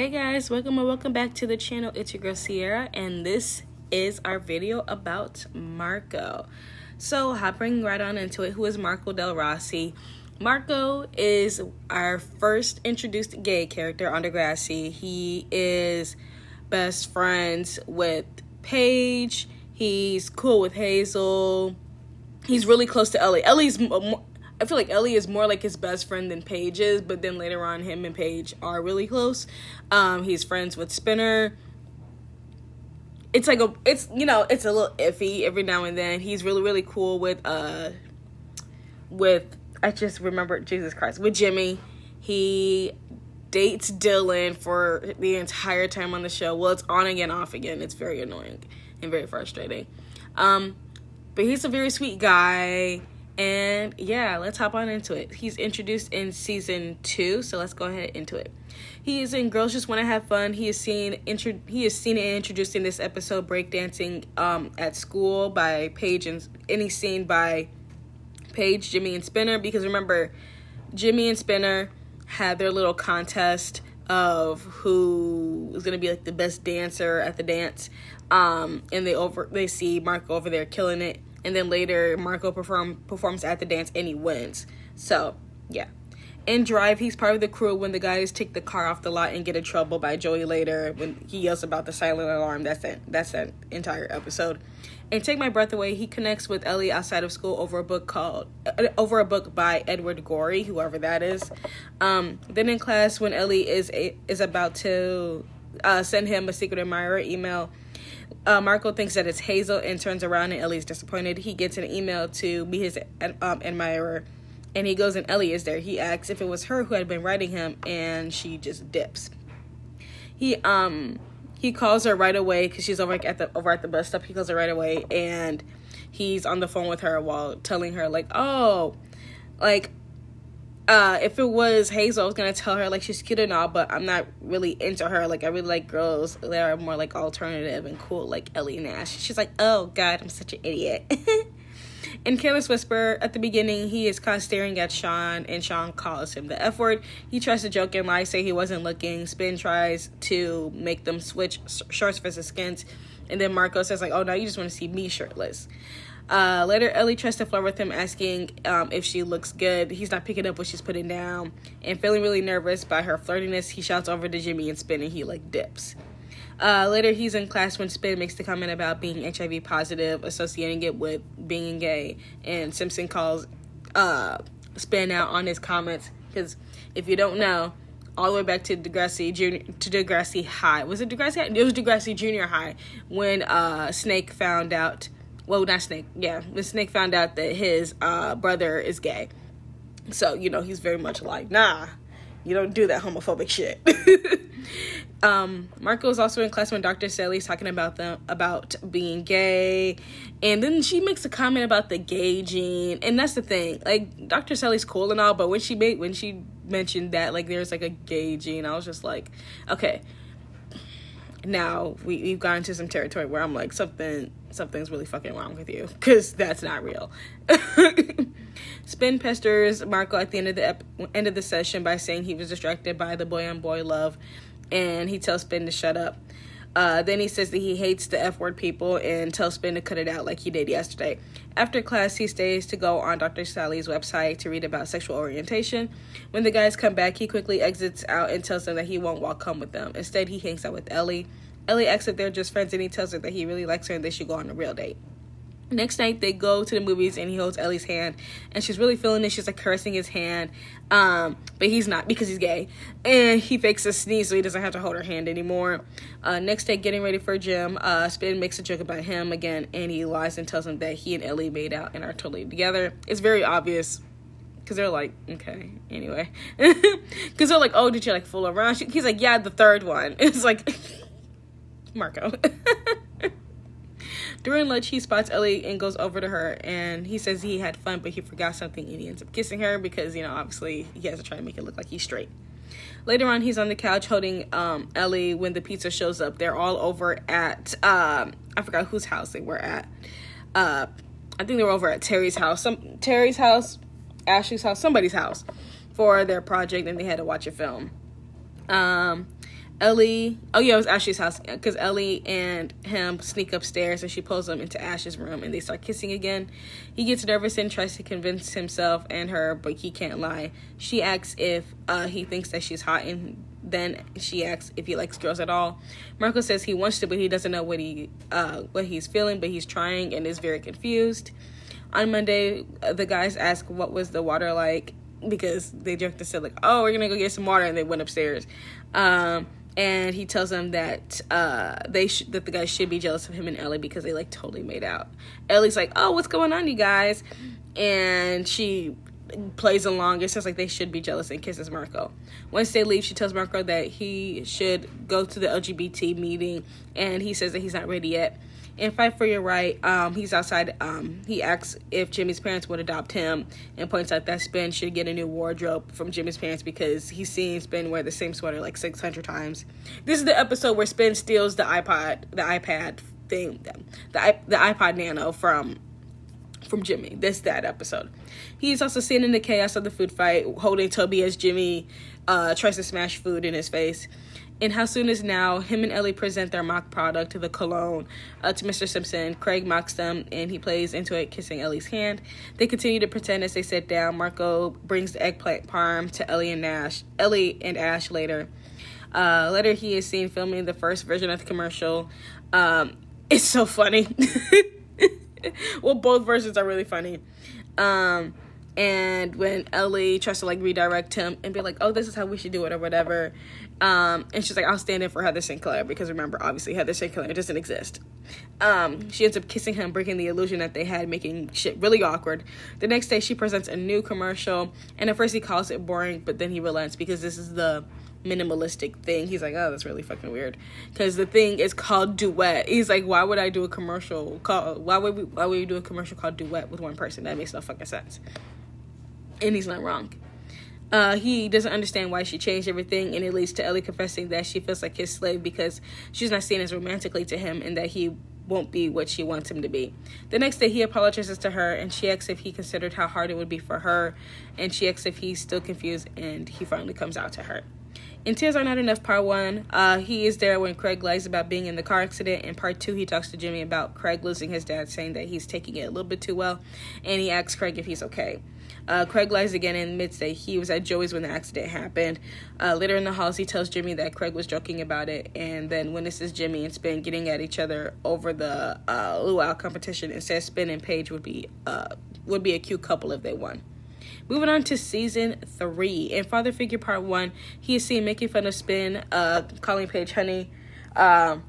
Hey guys, welcome back to the channel. It's your girl Sierra, and this is our video about Marco. So hopping right on into it, who is Marco Del Rossi? Marco is our first introduced gay character on Degrassi. He is best friends with Paige. He's cool with Hazel. He's really close to Ellie. I feel like Ellie is more like his best friend than Paige is, but then later on, him and Paige are really close. He's friends with Spinner. It's a little iffy every now and then. He's really cool with I just remembered, Jesus Christ, with Jimmy. He dates Dylan for the entire time on the show. Well, it's on again, off again. It's very annoying and very frustrating. But he's a very sweet guy. And yeah, let's hop on into it. He's introduced in season 2, so let's go ahead into it. He is in Girls Just Want to Have Fun. He is seen and introduced in this episode breakdancing at school by Paige, and he's seen by Paige, Jimmy, and Spinner, because remember, Jimmy and Spinner had their little contest of who was gonna be like the best dancer at the dance, and they see Marco over there killing it. And then later, Marco performs at the dance and he wins. So, yeah. In Drive, he's part of the crew when the guys take the car off the lot and get in trouble by Joey later when he yells about the silent alarm. That's that entire episode. And Take My Breath Away, he connects with Ellie outside of school over a book by Edward Gorey, whoever that is. Then in class, when Ellie is about to send him a secret admirer email, Marco thinks that it's Hazel and turns around and Ellie's disappointed. He gets an email to be his admirer, and he goes and Ellie is there. He asks if it was her who had been writing him, and she just dips. He calls her right away because she's over at the bus stop. He calls her right away, and he's on the phone with her while telling her if it was Hazel, I was gonna tell her she's cute and all, but I'm not really into her. I really like girls that are more alternative and cool, like Ellie Nash. She's like, oh god, I'm such an idiot. In Careless Whisper, at the beginning, he is kind of staring at Sean, and Sean calls him the F word. He tries to joke and lie, say he wasn't looking. Spin tries to make them switch shorts versus skins, and then Marco says oh, now you just want to see me shirtless. Later, Ellie tries to flirt with him, asking if she looks good. He's not picking up what she's putting down. And feeling really nervous by her flirtiness, he shouts over to Jimmy and Spin, and he dips. Later, he's in class when Spin makes the comment about being HIV positive, associating it with being gay. And Simpson calls Spin out on his comments. Because if you don't know, all the way back to Degrassi High. Was it Degrassi High? It was Degrassi Junior High when Snake found out. Well, not Snake. Yeah, when Snake found out that his brother is gay. So, he's very much nah, you don't do that homophobic shit. Marco is also in class when Dr. Sally's talking about being gay. And then she makes a comment about the gay gene. And that's the thing. Dr. Sally's cool and all, but when she mentioned that, there's a gay gene, I was just okay. Now we've gone into some territory where I'm something's really fucking wrong with you, because that's not real. Spin pesters Marco at the end of the session by saying he was distracted by the boy on boy love, and he tells Spin to shut up. Then he says that he hates the F word people and tells Spin to cut it out like he did yesterday. After class, he stays to go on Dr. Sally's website to read about sexual orientation. When the guys come back, he quickly exits out and tells them that he won't walk home with them. Instead, he hangs out with Ellie. Ellie asks if they're just friends, and he tells her that he really likes her and they should go on a real date. Next night, they go to the movies, and he holds Ellie's hand, and she's really feeling it. She's caressing his hand, but he's not, because he's gay, and he fakes a sneeze so he doesn't have to hold her hand anymore. Next day, getting ready for gym, Spin makes a joke about him again, and he lies and tells him that he and Ellie made out and are totally together. It's very obvious, because they're okay, anyway. Because they're oh, did you fool around? He's yeah, the third one. It's Marco. During lunch, he spots Ellie and goes over to her, and he says he had fun, but he forgot something, and he ends up kissing her because, obviously he has to try to make it look like he's straight. Later on, he's on the couch holding Ellie when the pizza shows up. They're all over at, I forgot whose house they were at. I think they were over at Terry's house. Terry's house, Ashley's house, somebody's house for their project, and they had to watch a film. Ellie, oh yeah, it was Ashley's house, because Ellie and him sneak upstairs and she pulls him into Ash's room and they start kissing again. He gets nervous and tries to convince himself and her, but he can't lie. She asks if he thinks that she's hot, and then she asks if he likes girls at all. Marco says he wants to, but he doesn't know what he's feeling, but he's trying and is very confused. On Monday, the guys ask what was the water like, because they joked and said, like, oh, we're gonna go get some water, and they went upstairs. And he tells them that that the guys should be jealous of him and Ellie because they like totally made out. Ellie's like, oh, what's going on, you guys? And she plays along. It says like they should be jealous and kisses Marco. Once they leave, she tells Marco that he should go to the LGBT meeting, and he says that he's not ready yet. In Fight for Your Right, he's outside. He asks if Jimmy's parents would adopt him and points out that Spin should get a new wardrobe from Jimmy's parents because he's seen Spin wear the same sweater like 600 times. This is the episode where Spin steals the iPad thing, the iPod Nano from Jimmy. That episode. He's also seen in the chaos of the food fight, holding Toby as Jimmy tries to smash food in his face. In How Soon Is Now, him and Ellie present their mock product, the cologne, to Mr. Simpson. Craig mocks them, and he plays into it, kissing Ellie's hand. They continue to pretend as they sit down. Marco brings the eggplant parm to Ellie and Ash later. Later, he is seen filming the first version of the commercial. It's so funny. Well, both versions are really funny. And when Ellie tries to like redirect him and be like, oh, this is how we should do it or whatever, and she's like, I'll stand in for Heather St. Clair, because remember, obviously Heather St. Clair doesn't exist. She ends up kissing him, breaking the illusion that they had, making shit really awkward. The next day she presents a new commercial, and at first he calls it boring, but then he relents because this is the minimalistic thing. He's like, oh, that's really fucking weird, because the thing is called Duet. He's like, why would we do a commercial called Duet with one person? That makes no fucking sense. And he's not wrong. He doesn't understand why she changed everything, and it leads to Ellie confessing that she feels like his slave because she's not seen as romantically to him, and that he won't be what she wants him to be. The next day he apologizes to her, and she asks if he considered how hard it would be for her, and she asks if he's still confused, and he finally comes out to her. In Tears Are Not Enough, Part 1, he is there when Craig lies about being in the car accident. In Part 2, he talks to Jimmy about Craig losing his dad, saying that he's taking it a little bit too well, and he asks Craig if he's okay. Craig lies again and admits that he was at Joey's when the accident happened. Later in the halls, he tells Jimmy that Craig was joking about it, and then witnesses Jimmy and Spin getting at each other over the luau competition, and says Spin and Paige would be a cute couple if they won. Moving on to Season 3. In Father Figure Part 1, he is seen making fun of Spin, calling Paige honey, and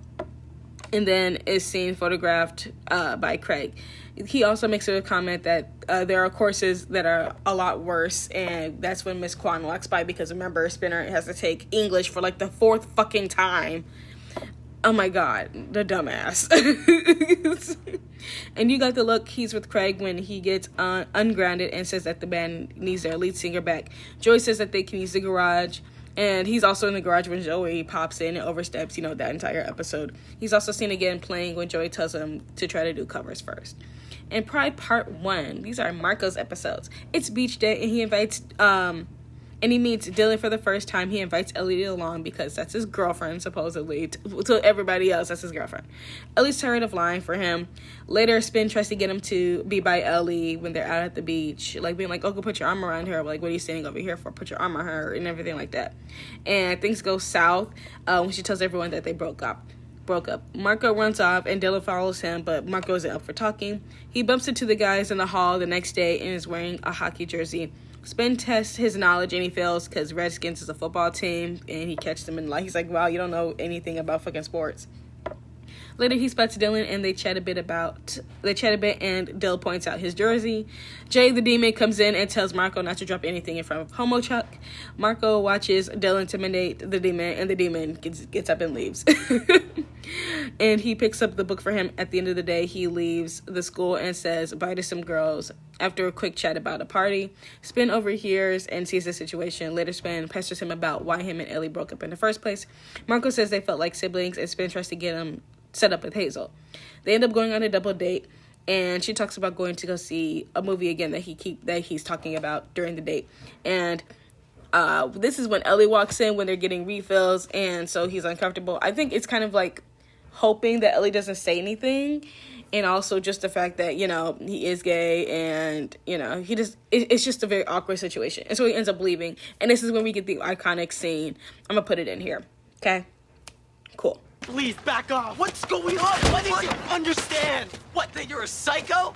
then is seen photographed by Craig. He also makes a comment that there are courses that are a lot worse, and that's when Miss Kwan walks by, because remember, Spinner has to take English for like the 4th fucking time. Oh my god, the dumbass. And you got the look he's with Craig when he gets ungrounded and says that the band needs their lead singer back. Joey says that they can use the garage, and he's also in the garage when Joey pops in and oversteps, that entire episode. He's also seen again playing when Joey tells him to try to do covers first. In Pride Part 1, these are Marco's episodes. It's beach day, and he invites and he meets Dylan for the first time. He invites Ellie along because that's his girlfriend, supposedly. To everybody else, that's his girlfriend. Ellie's tired of lying for him. Later, Spin tries to get him to be by Ellie when they're out at the beach. Like, being like, oh, go put your arm around her. Like, what are you standing over here for? Put your arm on her, and everything like that. And things go south when she tells everyone that they broke up. Marco runs off, and Dylan follows him, but Marco isn't up for talking. He bumps into the guys in the hall the next day and is wearing a hockey jersey. Spin tests his knowledge, and he fails because Redskins is a football team, and he catches them in lie. He's like, wow, you don't know anything about fucking sports. Later, he spots Dylan, and they chat a bit, and Dill points out his jersey. Jay the Demon comes in and tells Marco not to drop anything in front of Homo Chuck. Marco watches Dill intimidate the demon, and the demon gets up and leaves. And he picks up the book for him. At the end of the day, he leaves the school and says bye to some girls. After a quick chat about a party, Spin overhears and sees the situation. Later, Spin pesters him about why him and Ellie broke up in the first place. Marco says they felt like siblings, and Spin tries to get him set up with Hazel. They end up going on a double date, and she talks about going to go see a movie again that he's talking about during the date. And This is when Ellie walks in when they're getting refills, and so he's uncomfortable. I think it's kind of like hoping that Ellie doesn't say anything, and also just the fact that, you know, he is gay, and, you know, it's just a very awkward situation. And so he ends up leaving, and this is when we get the iconic scene. I'm gonna put it in here, okay? Cool. Please, back off. What's going on? What did you understand? What, that you're a psycho?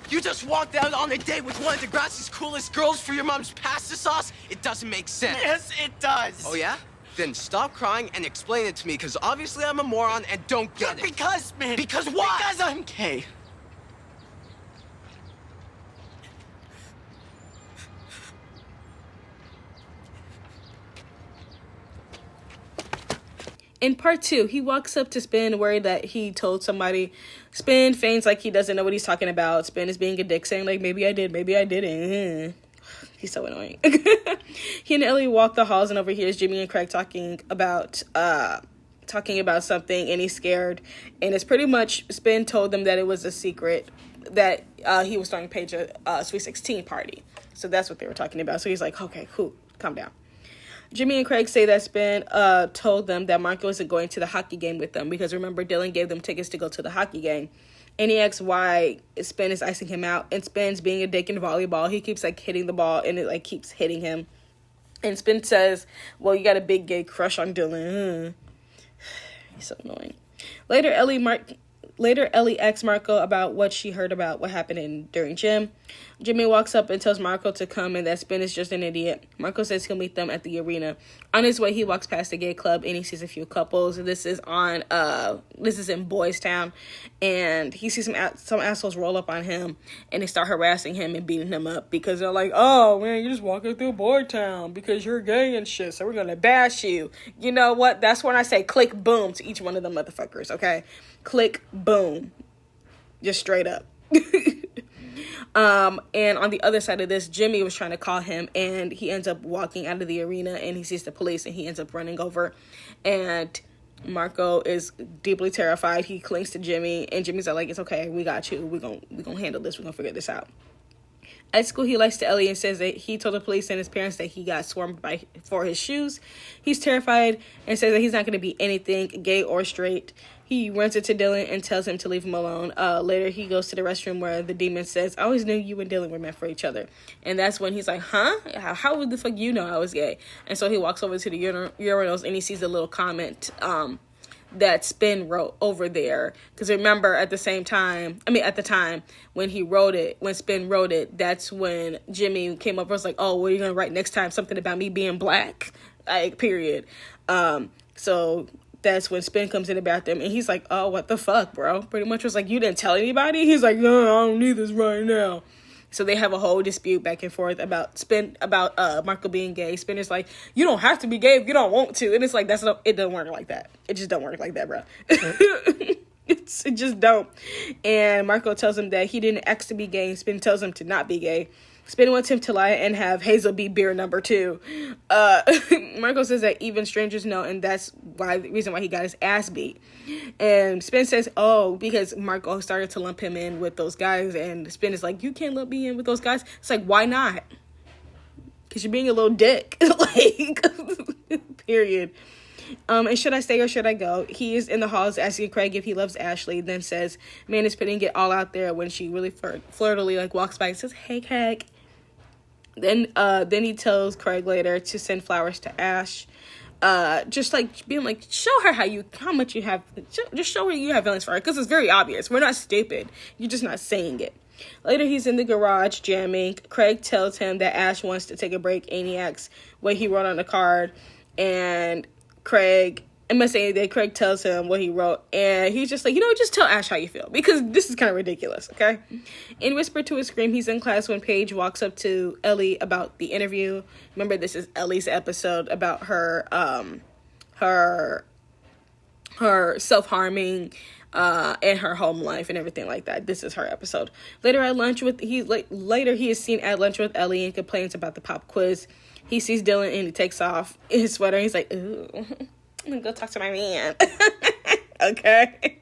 You just walked out on a date with one of Degrassi's coolest girls for your mom's pasta sauce? It doesn't make sense. Yes, it does. Oh, yeah? Then stop crying and explain it to me, because obviously I'm a moron and don't get it. Because, man. Because what? Because I'm gay. In part 2, he walks up to Spin worried that he told somebody. Spin feigns like he doesn't know what he's talking about. Spin is being a dick, saying like, maybe I did, maybe I didn't. He's so annoying. He and Ellie walk the halls and overhears Jimmy and Craig talking about something, and he's scared. And it's pretty much Spin told them that it was a secret, that he was throwing Paige a Sweet 16 party. So that's what they were talking about. So he's like, okay, cool, calm down. Jimmy and Craig say that Spin told them that Marco isn't going to the hockey game with them, because remember, Dylan gave them tickets to go to the hockey game. And he asks why Spin is icing him out, and Spin's being a dick in volleyball. He keeps like hitting the ball, and it like keeps hitting him. And Spin says, well, you got a big gay crush on Dylan. He's so annoying. Later, Ellie asks Marco about what she heard about what happened during gym. Jimmy walks up and tells Marco to come, and that Spin is just an idiot. Marco says he'll meet them at the arena. On his way, he walks past the gay club, and he sees a few couples. This is in Boys Town, and he sees some assholes roll up on him, and they start harassing him and beating him up, because they're like, oh man, you're just walking through Boy Town because you're gay and shit, so we're gonna bash you. You know what? That's when I say click boom to each one of them motherfuckers, okay? Click boom. Just straight up. And on the other side of this, Jimmy was trying to call him, and he ends up walking out of the arena, and he sees the police, and he ends up running over, and Marco is deeply terrified. He clings to Jimmy, and Jimmy's like, it's okay, we got you, we're gonna handle this, we're gonna figure this out. At school, he lies to Ellie and says that he told the police and his parents that he got swarmed for his shoes. He's terrified and says that he's not going to be anything, gay or straight. He runs into Dylan and tells him to leave him alone. Later, he goes to the restroom where the demon says, I always knew you and Dylan were meant for each other. And that's when he's like, huh? How would the fuck you know I was gay? And so he walks over to the urinals, and he sees a little comment that Spin wrote over there. Because remember, at the time when Spin wrote it, that's when Jimmy came up and was like, oh, what are you going to write next time? Something about me being black, like, period. So that's when Spin comes in the bathroom, and he's like, oh, what the fuck, bro? Pretty much was like, you didn't tell anybody? He's like, no, I don't need this right now. So they have a whole dispute back and forth about Marco being gay. Spin is like, you don't have to be gay if you don't want to. And it's like, it doesn't work like that. It just don't work like that, bro. It just don't. And Marco tells him that he didn't ask to be gay. Spin tells him to not be gay. Spin wants him to lie and have Hazel be beer number 2. Marco says that even strangers know, and that's the reason why he got his ass beat. And Spin says, oh, because Marco started to lump him in with those guys, and Spin is like, you can't lump me in with those guys. It's like, why not? Because you're being a little dick. Like, period. And should I stay or should I go? He is in the halls asking Craig if he loves Ashley, then says, man is putting it all out there, when she really flirtily like walks by and says, hey, Craig. Then he tells Craig later to send flowers to Ash. Just like being like, show her how much you have, just show her you have feelings for her, because it's very obvious. We're not stupid. You're just not saying it. Later, he's in the garage jamming. Craig tells him that Ash wants to take a break, and he asks what he wrote on the card. And Craig tells him what he wrote, and he's just like, just tell Ash how you feel, because this is kind of ridiculous, okay? In whisper to a scream, he's in class when Paige walks up to Ellie about the interview. Remember, this is Ellie's episode about her self-harming and her home life and everything like that. This is her episode. Later he is seen at lunch with Ellie and complains about the pop quiz. He sees Dylan and he takes off his sweater. He's like, ooh, I'm gonna go talk to my man. Okay.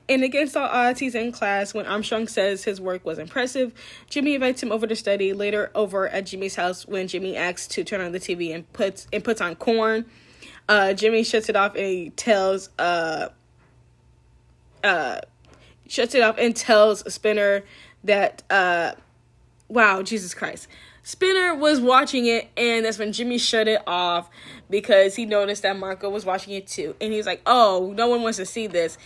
And against all odds, he's in class when Armstrong says his work was impressive. Jimmy invites him over to study. Later, over at Jimmy's house, when Jimmy asks to turn on the TV and puts on corn, Jimmy shuts it off and he tells Spinner that wow, Jesus Christ. Spinner was watching it, and that's when Jimmy shut it off because he noticed that Marco was watching it too. And he was like, oh, no one wants to see this.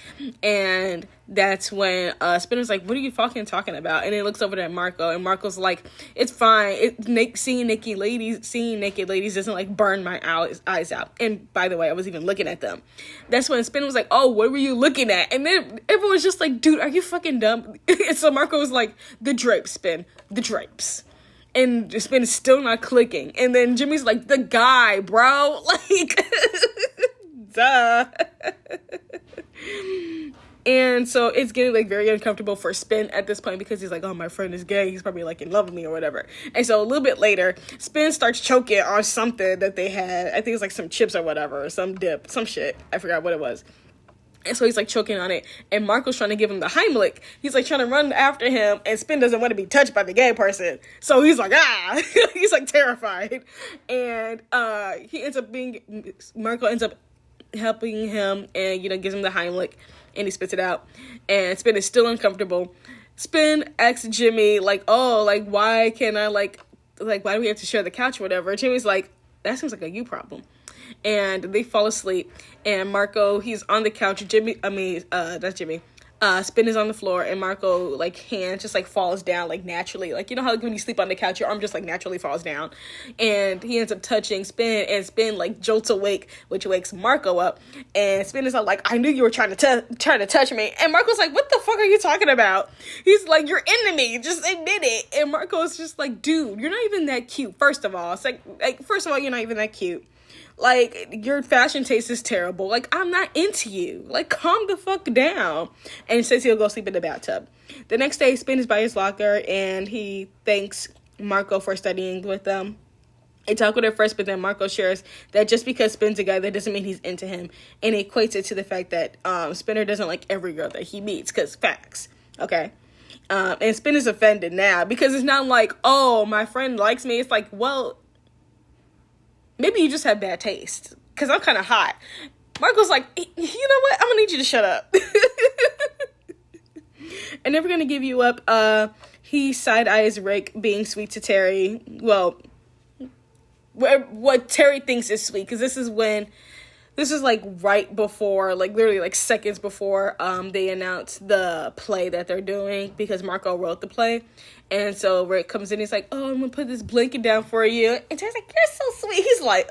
And that's when Spinner's like, what are you fucking talking about? And he looks over at Marco, and Marco's like, it's fine. Seeing naked ladies doesn't like burn my eyes out. And by the way, I was even looking at them. That's when Spinner was like, oh, what were you looking at? And then everyone was just like, dude, are you fucking dumb? And so Marco was like, the drapes, Spin, the drapes. And Spin is still not clicking. And then Jimmy's like, the guy, bro. Like, duh. And so it's getting like very uncomfortable for Spin at this point because he's like, oh, my friend is gay. He's probably like in love with me or whatever. And so a little bit later, Spin starts choking on something that they had. I think it's like some chips or whatever, or some dip, some shit. I forgot what it was. And so he's like choking on it, and Marco's trying to give him the Heimlich. He's like trying to run after him, and Spin doesn't want to be touched by the gay person. So he's like, ah, he's like terrified. And Marco ends up helping him and, gives him the Heimlich, and he spits it out. And Spin is still uncomfortable. Spin asks Jimmy, like, oh, like, why can't I, why do we have to share the couch or whatever? Jimmy's like, that seems like a you problem. And they fall asleep, and Marco, he's on the couch. That's Jimmy. Spin is on the floor, and Marco, hand just, falls down, naturally. You know how, when you sleep on the couch, your arm just, naturally falls down. And he ends up touching Spin, and Spin, jolts awake, which wakes Marco up. And Spin is like, I knew you were trying to touch me. And Marco's like, what the fuck are you talking about? He's like, you're into me. Just admit it. And Marco's just like, dude, you're not even that cute, first of all. It's first of all, you're not even that cute. Your fashion taste is terrible. I'm not into you. Calm the fuck down. And he says he'll go sleep in the bathtub. The next day, Spin is by his locker, and he thanks Marco for studying with them. They talk with her first, but then Marco shares that just because Spin's a guy, that doesn't mean he's into him. And he equates it to the fact that Spinner doesn't like every girl that he meets, because facts. Okay? And Spin is offended now, because it's not like, oh, my friend likes me. It's like, well, maybe you just have bad taste, because I'm kind of hot. Marco's like, you know what? I'm going to need you to shut up. I'm never going to give you up. He side-eyes Rick being sweet to Terry. Well, what Terry thinks is sweet, because this is right before, literally seconds before they announce the play that they're doing, because Marco wrote the play. And so Rick comes in, he's like, oh, I'm gonna put this blanket down for you. And Terry's like, you're so sweet. He's like,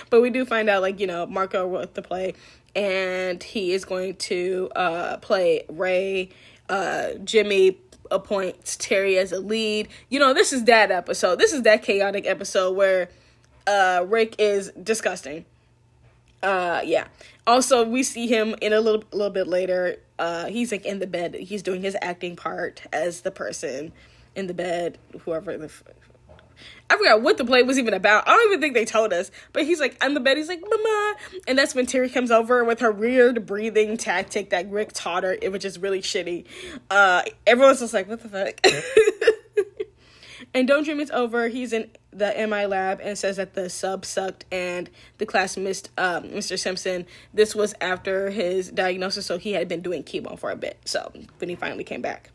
But we do find out, Marco wrote the play, and he is going to play Ray. Jimmy appoints Terry as a lead. This is that episode. This is that chaotic episode where Rick is disgusting. Yeah. Also, we see him in a little bit later. He's in the bed. He's doing his acting part as the person in the bed. I forgot what the play was even about. I don't even think they told us. But he's on the bed. He's like, Mama. And that's when Terry comes over with her weird breathing tactic that Rick taught her, which is really shitty. Everyone's just like, what the fuck? And Don't Dream It's Over. He's in the MI lab and says that the sub sucked and the class missed Mr. Simpson. This was after his diagnosis, so he had been doing chemo for a bit. So when he finally came back.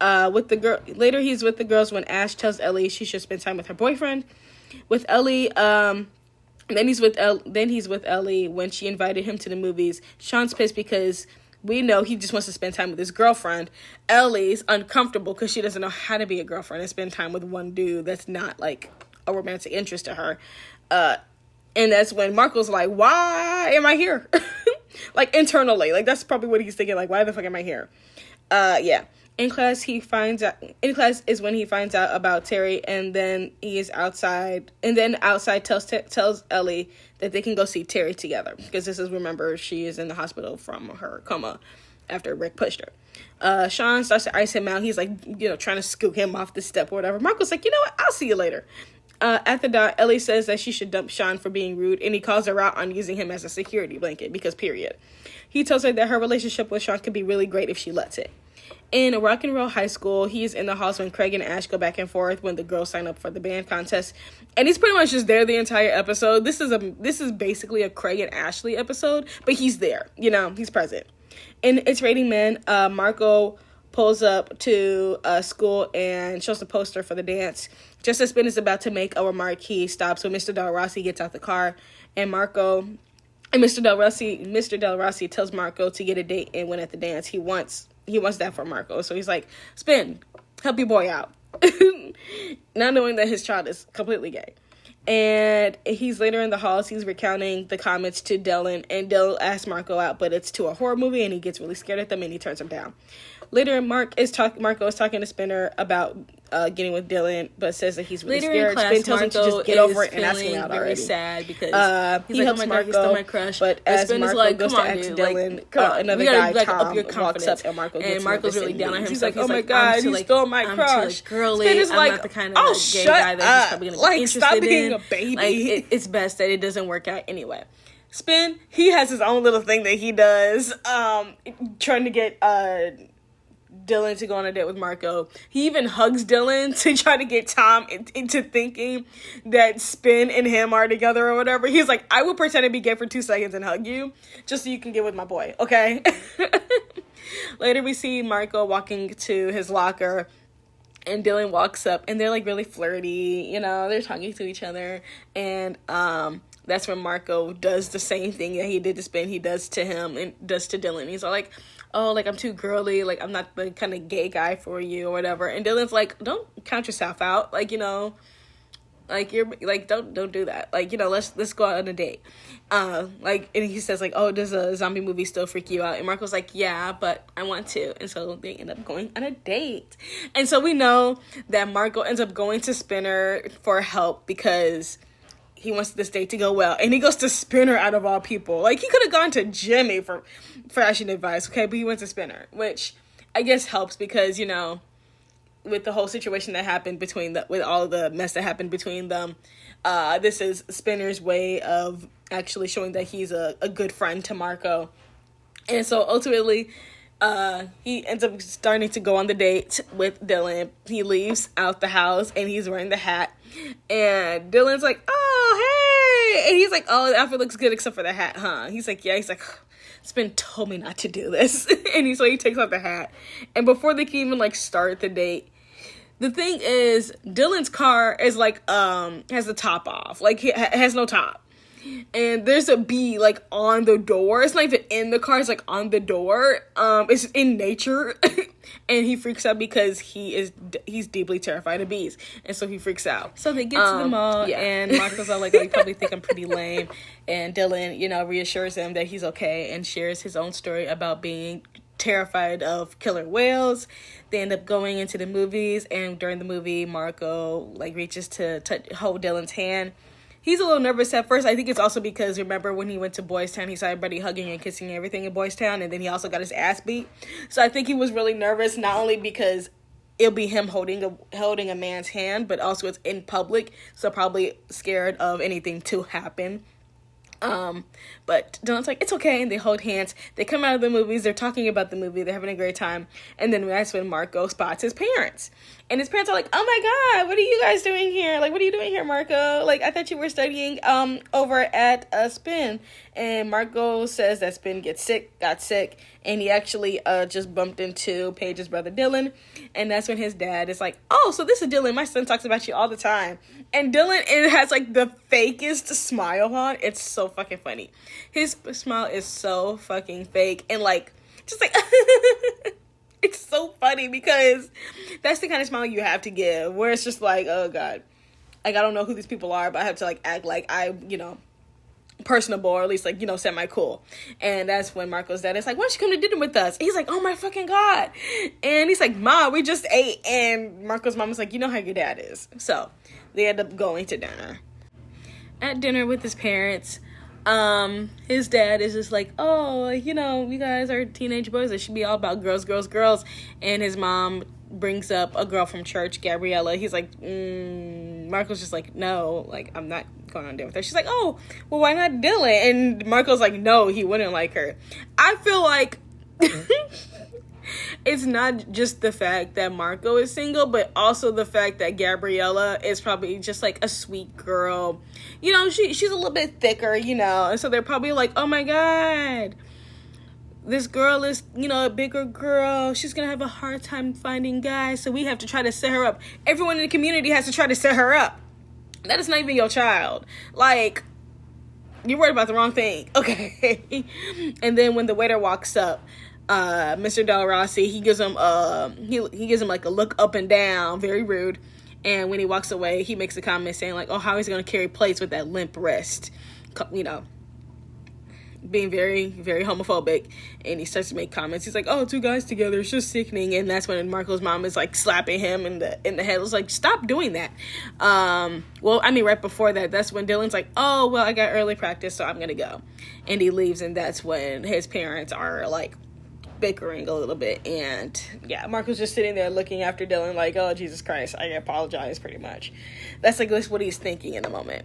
Later he's with the girls when Ash tells Ellie she should spend time with her boyfriend. With Ellie, then he's with Ellie when she invited him to the movies. Sean's pissed because we know he just wants to spend time with his girlfriend. Ellie's uncomfortable because she doesn't know how to be a girlfriend and spend time with one dude that's not a romantic interest to her. And that's when Marco's like, why am I here? Internally. That's probably what he's thinking. Why the fuck am I here? Yeah. In class is when he finds out about Terry, and then he is outside. And then outside tells Ellie that they can go see Terry together. Because remember, she is in the hospital from her coma after Rick pushed her. Sean starts to ice him out. He's trying to scoot him off the step or whatever. Marco's like, you know what? I'll see you later. At the dock, Ellie says that she should dump Sean for being rude, and he calls her out on using him as a security blanket, because period. He tells her that her relationship with Sean could be really great if she lets it. In Rock and Roll High School, he's in the halls when Craig and Ash go back and forth when the girls sign up for the band contest, and he's pretty much just there the entire episode. This is basically a Craig and Ashley episode, but he's there, he's present. In It's Raining Men, Marco pulls up to school and shows the poster for the dance. Just as Ben is about to make a remark, he stops when Mr. Del Rossi gets out the car, and Mr. Del Rossi tells Marco to get a date and win at the dance. He wants that for Marco, so he's like, "Spin, help your boy out," not knowing that his child is completely gay. And he's later in the halls, he's recounting the comments to Dylan, and Dylan asks Marco out, but it's to a horror movie, and he gets really scared at them, and he turns him down. Later, Marco is talking to Spinner about getting with Dylan, but says that he's really scared. Class, Spin tells him to just get over it and ask him out very already. Sad because he helps Marco, he's still my crush. But as Spin Marco is like, goes come to on, ask dude. Dylan, Like, another gotta, guy, up Tom, your walks up, and Marco gets Marco's nervous really and down on leaves. himself. He's like, "Oh my God, you stole my crush." Girly. Spin is I'm like, not the kind "Oh, of gay shut guy that he's probably up! gonna Like, be interested stop being in. a baby." Like, it's best that it doesn't work out anyway. Spin, he has his own little thing that he does, trying to get Dylan to go on a date with Marco. He even hugs Dylan to try to get Tom into thinking that Spin and him are together or whatever. He's like, "I will pretend to be gay for 2 seconds and hug you just so you can get with my boy, okay?" Later we see Marco walking to his locker, and Dylan walks up, and they're like really flirty, they're talking to each other, and that's when Marco does the same thing that he did to Spin, he does to him and does to Dylan. He's all like, "Oh, like, I'm too girly, like, I'm not the kind of gay guy for you," or whatever. And Dylan's like, "Don't count yourself out, like, like, you're, like, don't do that, like, let's go out on a date." And he says, like, "Oh, does a zombie movie still freak you out?" And Marco's like, "Yeah, but I want to." And so they end up going on a date. And so we know that Marco ends up going to Spinner for help because he wants this date to go well, and he goes to Spinner out of all people. Like, he could have gone to Jimmy for fashion advice, okay, but he went to Spinner, which I guess helps because, with the whole situation that happened with all the mess that happened between them, this is Spinner's way of actually showing that he's a good friend to Marco. And so ultimately, he ends up starting to go on the date with Dylan. He leaves out the house, and he's wearing the hat. And Dylan's like, "Oh, hey!" And he's like, "Oh, the outfit looks good except for the hat, huh?" He's like, "Yeah." He's like, "Spin told me not to do this." And so he takes off the hat. And before they can even, start the date, the thing is, Dylan's car is, has the top off. Like, it has no top. And there's a bee, on the door. It's not even in the car. It's, on the door. It's in nature. And he freaks out because he's deeply terrified of bees. And so he freaks out. So they get to the mall, yeah. And Marco's all like, "Oh, you probably think I'm pretty lame." And Dylan, reassures him that he's okay and shares his own story about being terrified of killer whales. They end up going into the movies, and during the movie, Marco, reaches to hold Dylan's hand. He's a little nervous at first. I think it's also because, remember when he went to Boys Town, he saw everybody hugging and kissing and everything in Boys Town, and then he also got his ass beat. So I think he was really nervous, not only because it'll be him holding a man's hand, but also it's in public, so probably scared of anything to happen. But Dylan's like, "It's okay," and they hold hands. They come out of the movies, they're talking about the movie, they're having a great time, and then that's when Marco spots his parents. And his parents are like, "Oh my God, what are you guys doing here? What are you doing here, Marco? I thought you were studying over at Spin." And Marco says that Spin got sick, and he actually just bumped into Paige's brother Dylan. And that's when his dad is like, "Oh, so this is Dylan. My son talks about you all the time." And Dylan, it has the fakest smile on. It's so fucking funny. His smile is so fucking fake, and just it's so funny because that's the kind of smile you have to give, where it's just "Oh God, I don't know who these people are, but I have to act like I, personable, or at least semi-cool." And that's when Marco's dad is like, "Why don't you come to dinner with us?" And he's like, "Oh my fucking God." And he's like, "Ma, we just ate." And Marco's mom is like, "You know how your dad is." So they end up going to dinner. At dinner with his parents, his dad is just like, "Oh, you guys are teenage boys. It should be all about girls, girls, girls." And his mom brings up a girl from church, Gabriella. He's like, And Marco's just like, no, like, I'm not going on a date with her. She's like, oh, well, why not Dylan? And Marco's like, no, he wouldn't like her. I feel like it's not just the fact that Marco is single, but also the fact that Gabriella is probably just like a sweet girl. You know, she's a little bit thicker, you know, and so they're probably like, oh my God, this girl is, you know, a bigger girl. She's gonna have a hard time finding guys, so we have to try to set her up. Everyone in the community has to try to set her up. That is not even your child. Like, you're worried about the wrong thing, okay? And then when the waiter walks up, Mr. Del Rossi, he gives him he gives him like a look up and down, very rude. And when he walks away, he makes a comment saying like, oh, how he's gonna carry plates with that limp wrist, you know, being very, very homophobic. And he starts to make comments. He's like, oh, two guys together, it's just sickening. And that's when Marco's mom is like slapping him in the head. It was like, stop doing that. Well, I mean, right before that, that's when Dylan's like, oh, well, I got early practice, so I'm gonna go. And he leaves, and that's when his parents are like bickering a little bit. And yeah, Marco's just sitting there looking after Dylan like, oh, Jesus Christ, I apologize, pretty much. That's like, that's what he's thinking in the moment.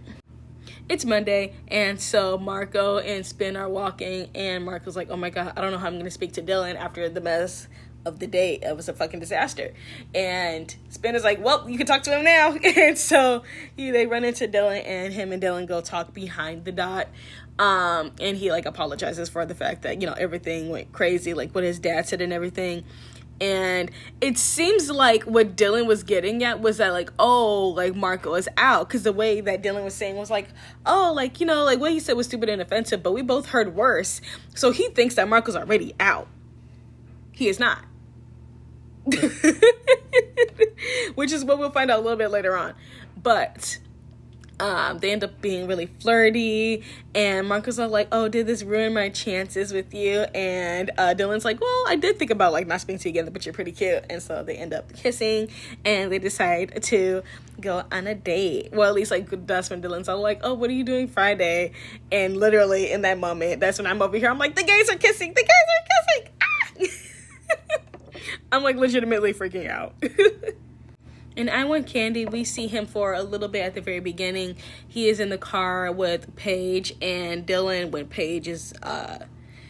It's Monday, and so Marco and Spin are walking, and Marco's like, oh my God, I don't know how I'm going to speak to Dylan after the mess of the date. It was a fucking disaster. And Spin is like, well, you can talk to him now. And so they run into Dylan, and him and Dylan go talk behind the dot. And he like apologizes for the fact that, you know, everything went crazy, like what his dad said and everything. And it seems like what Dylan was getting at was that, like, oh, like, Marco is out. Because the way that Dylan was saying was like, oh, like, you know, like, what he said was stupid and offensive, but we both heard worse. So he thinks that Marco's already out. He is not. Which is what we'll find out a little bit later on. But they end up being really flirty, and Marco's all like, oh, did this ruin my chances with you? And Dylan's like, well, I did think about like not speaking to you again, but you're pretty cute. And so they end up kissing, and they decide to go on a date. Well, at least like that's when Dylan's all like, oh, what are you doing Friday? And literally in that moment, that's when I'm over here, I'm like, the gays are kissing, the gays are kissing. Ah! I'm like legitimately freaking out. In I Want Candy, we see him for a little bit at the very beginning. He is in the car with Paige and Dylan when Paige is,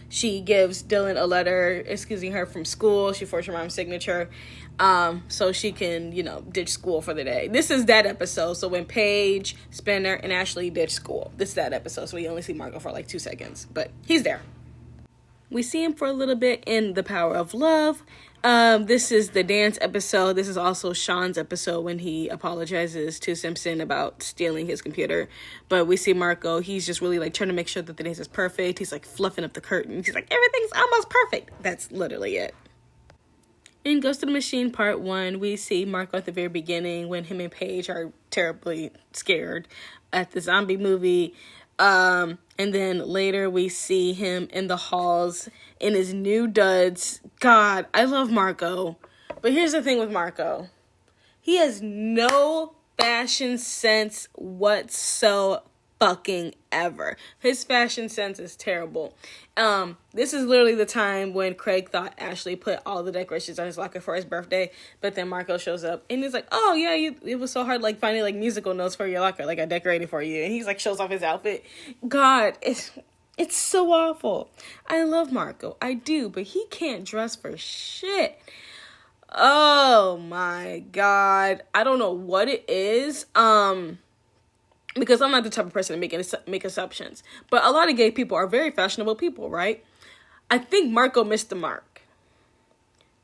she gives Dylan a letter excusing her from school. She forged her mom's signature, so she can, you know, ditch school for the day. This is that episode. So when Paige, Spinner, and Ashley ditch school. This is that episode. So we only see Marco for like 2 seconds, but he's there. We see him for a little bit in The Power of Love. This is the dance episode. This is also Sean's episode when he apologizes to Simpson about stealing his computer. But we see Marco, he's just really like trying to make sure that the dance is perfect. He's like fluffing up the curtains. He's like, everything's almost perfect. That's literally it. In Ghost of the Machine Part 1, we see Marco at the very beginning when him and Paige are terribly scared at the zombie movie. And then later we see him in the halls in his new duds. God, I love Marco. But here's the thing with Marco. He has no fashion sense whatsoever. His fashion sense is terrible. This is literally the time when Craig thought Ashley put all the decorations on his locker for his birthday, but then Marco shows up and he's like, oh yeah, it was so hard like finding like musical notes for your locker, like I decorated for you. And he's like shows off his outfit. God, it's so awful. I love Marco, I do, but he can't dress for shit. Oh my God, I don't know what it is. Because I'm not the type of person to make assumptions. But a lot of gay people are very fashionable people, right? I think Marco missed the mark.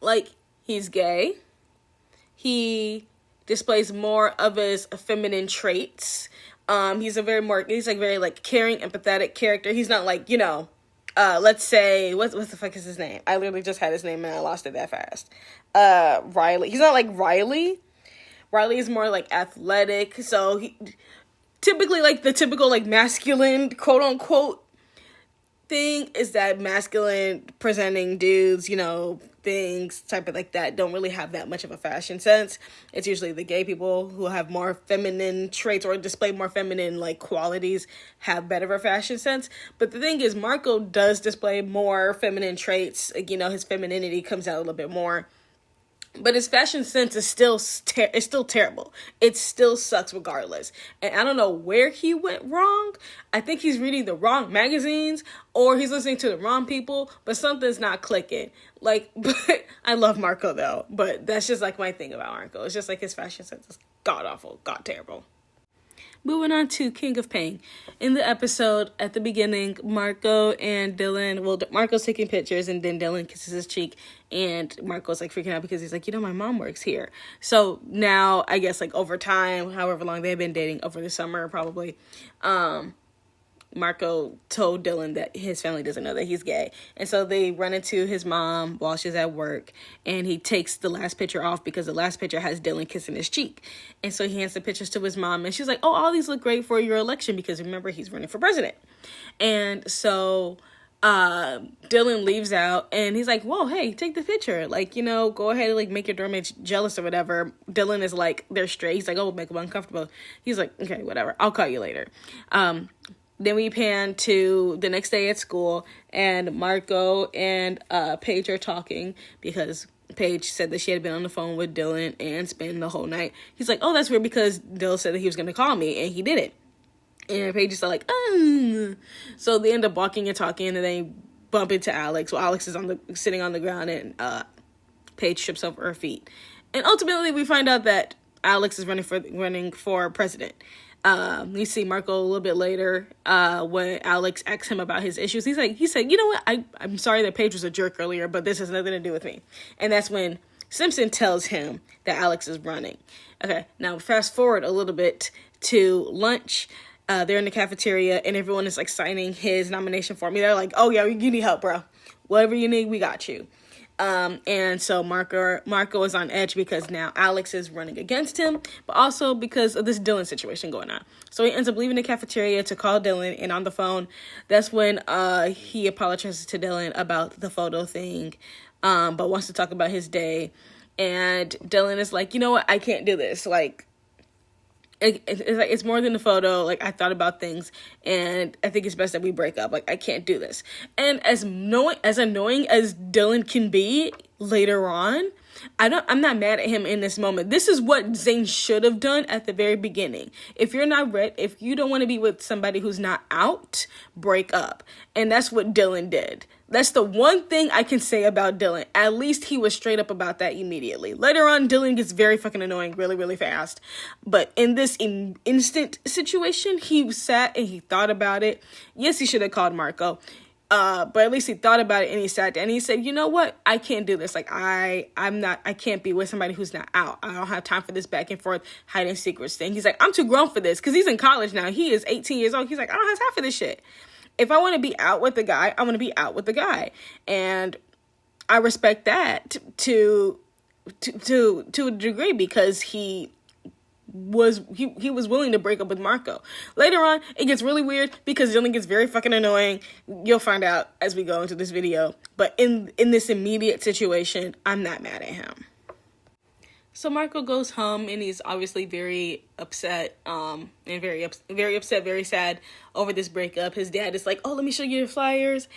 Like, he's gay. He displays more of his feminine traits. He's like very like caring, empathetic character. He's not like, you know, let's say, what the fuck is his name? I literally just had his name and I lost it that fast. Riley. He's not like Riley. Riley is more like athletic. So he... typically, like, the typical, like, masculine, quote-unquote thing is that masculine presenting dudes, you know, things, type of like that, don't really have that much of a fashion sense. It's usually the gay people who have more feminine traits or display more feminine, like, qualities have better of a fashion sense. But the thing is, Marco does display more feminine traits. Like, you know, his femininity comes out a little bit more. But his fashion sense is still terrible. It still sucks regardless. And I don't know where he went wrong. I think he's reading the wrong magazines or he's listening to the wrong people, but something's not clicking. Like, but I love Marco though, but that's just like my thing about Marco. It's just like his fashion sense is god awful, god terrible. Moving on to King of Pain. In the episode, at the beginning, Marco and Dylan, well, Marco's taking pictures and then Dylan kisses his cheek and Marco's like freaking out because he's like, you know, my mom works here. So now, I guess like over time, however long they've been dating, over the summer probably, Marco told Dylan that his family doesn't know that he's gay. And so they run into his mom while she's at work. And he takes the last picture off because the last picture has Dylan kissing his cheek. And so he hands the pictures to his mom. And she's like, oh, all these look great for your election because remember, he's running for president. And so Dylan leaves out and he's like, whoa, hey, take the picture. Like, you know, go ahead and like make your doormates jealous or whatever. Dylan is like, they're straight. He's like, oh, make them uncomfortable. He's like, okay, whatever. I'll call you later. Then we pan to the next day at school, and Marco and Paige are talking because Paige said that she had been on the phone with Dylan and spent the whole night. He's like, oh, that's weird because Dylan said that he was going to call me, and he didn't. And Paige is like, So they end up walking and talking, and then they bump into Alex. Well, Alex is sitting on the ground, and Paige trips over her feet. And ultimately, we find out that Alex is running for president. We see Marco a little bit later when Alex asks him about his issues. He said, you know what? I'm sorry that Paige was a jerk earlier, but this has nothing to do with me. And that's when Simpson tells him that Alex is running. Okay, now fast forward a little bit to lunch. They're in the cafeteria and everyone is like signing his nomination form. They're like, oh yeah, you need help, bro. Whatever you need, we got you. And so Marco is on edge because now Alex is running against him, but also because of this Dylan situation going on. So he ends up leaving the cafeteria to call Dylan, and on the phone, that's when he apologizes to Dylan about the photo thing, but wants to talk about his day. And Dylan is like, you know what? I can't do this. Like, it's more than a photo. Like, I thought about things and I think it's best that we break up. Like, I can't do this. And as annoying as Dylan can be later on, I'm not mad at him in this moment. This is what Zane should have done at the very beginning. If you don't want to be with somebody who's not out, break up. And that's what Dylan did. That's the one thing I can say about Dylan. At least he was straight up about that immediately. Later on, Dylan gets very fucking annoying really, really fast. But in this instant situation, he sat and he thought about it. Yes, he should have called Marco. But at least he thought about it and he sat down and he said, you know what? I can't do this. Like, I can't be with somebody who's not out. I don't have time for this back and forth hiding secrets thing. He's like, I'm too grown for this. Cause he's in college now. He is 18 years old. He's like, I don't have time for this shit. If I want to be out with the guy, I want to be out with the guy. And I respect that to a degree because he was willing to break up with Marco. Later on, it gets really weird because Dylan gets very fucking annoying. You'll find out as we go into this video. But in this immediate situation, I'm not mad at him. So Marco goes home and he's obviously very upset, and very upset, very sad over this breakup. His dad is like, oh, let me show you your flyers,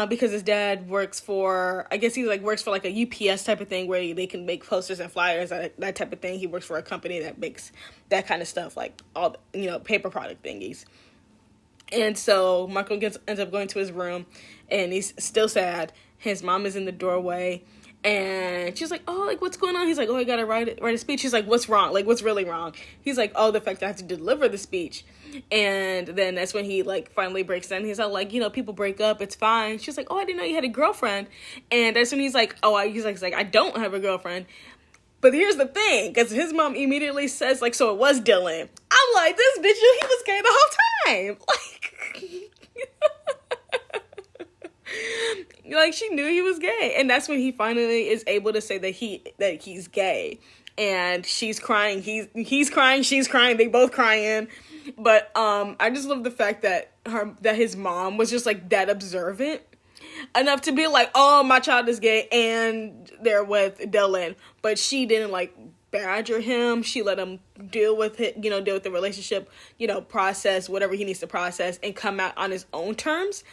because his dad works for, I guess works for like a UPS type of thing where they can make posters and flyers, that type of thing. He works for a company that makes that kind of stuff, like all, paper product thingies. And so Marco ends up going to his room and he's still sad. His mom is in the doorway. And she's like, oh, like, what's going on? He's like, oh, I gotta write a speech. She's like, what's wrong? Like, what's really wrong? He's like, oh, the fact that I have to deliver the speech. And then that's when he, like, finally breaks down. He's all like, people break up. It's fine. She's like, oh, I didn't know you had a girlfriend. And that's when he's like, I don't have a girlfriend. But here's the thing, because his mom immediately says, like, so it was Dylan. I'm like, this bitch, he was gay the whole time. Like, she knew he was gay. And that's when he finally is able to say that he's gay. And she's crying. He's crying. She's crying. They both crying. But I just love the fact that his mom was just like that observant enough to be like, oh, my child is gay and they're with Dylan. But she didn't like badger him. She let him deal with it, deal with the relationship, process whatever he needs to process and come out on his own terms.